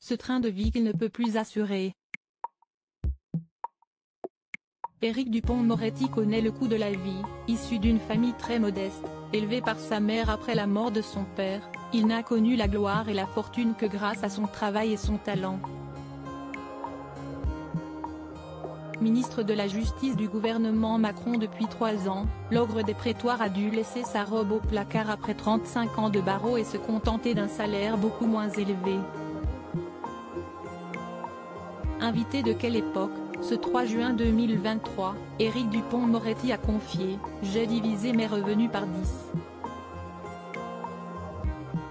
ce train de vie qu'il ne peut plus assurer. Éric Dupond-Moretti connaît le coût de la vie. Issu d'une famille très modeste, élevé par sa mère après la mort de son père, il n'a connu la gloire et la fortune que grâce à son travail et son talent. Ministre de la Justice du gouvernement Macron depuis 3 ans, l'ogre des prétoires a dû laisser sa robe au placard après 35 ans de barreau et se contenter d'un salaire beaucoup moins élevé. Invité de quelle époque? Ce 3 juin 2023, Éric Dupond-Moretti a confié « J'ai divisé mes revenus par 10 ».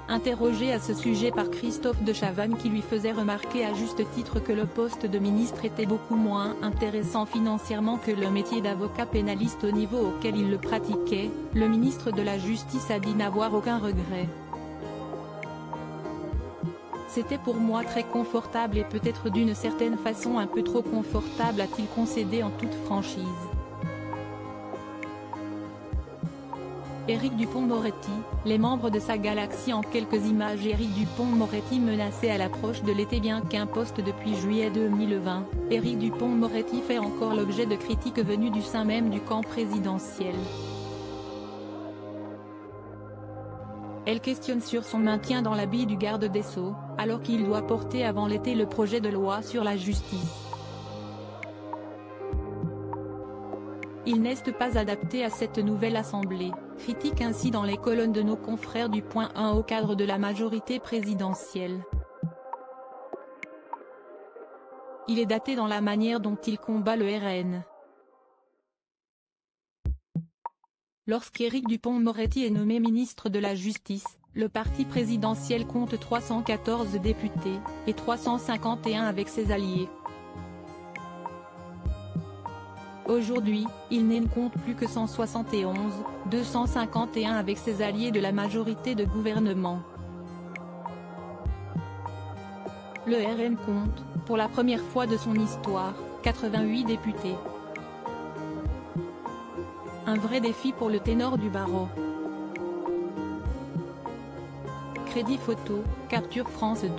Interrogé à ce sujet par Christophe de Chavannes qui lui faisait remarquer à juste titre que le poste de ministre était beaucoup moins intéressant financièrement que le métier d'avocat pénaliste au niveau auquel il le pratiquait, le ministre de la Justice a dit n'avoir aucun regret. C'était pour moi très confortable et peut-être d'une certaine façon un peu trop confortable, a-t-il concédé en toute franchise. Éric Dupond-Moretti, les membres de sa galaxie en quelques images. Éric Dupond-Moretti menacé à l'approche de l'été. Bien qu'un poste depuis juillet 2020, Éric Dupond-Moretti fait encore l'objet de critiques venues du sein même du camp présidentiel. Elle questionne sur son maintien dans l'habit du garde des Sceaux, alors qu'il doit porter avant l'été le projet de loi sur la justice. Il n'est pas adapté à cette nouvelle assemblée, critique ainsi dans les colonnes de nos confrères du Point 1 au cadre de la majorité présidentielle. Il est daté dans la manière dont il combat le RN. Lorsqu'Éric Dupond-Moretti est nommé ministre de la Justice, le parti présidentiel compte 314 députés, et 351 avec ses alliés. Aujourd'hui, il ne compte plus que 171, 251 avec ses alliés de la majorité de gouvernement. Le RN compte, pour la première fois de son histoire, 88 députés. Un vrai défi pour le ténor du barreau. Crédit photo, capture France 2.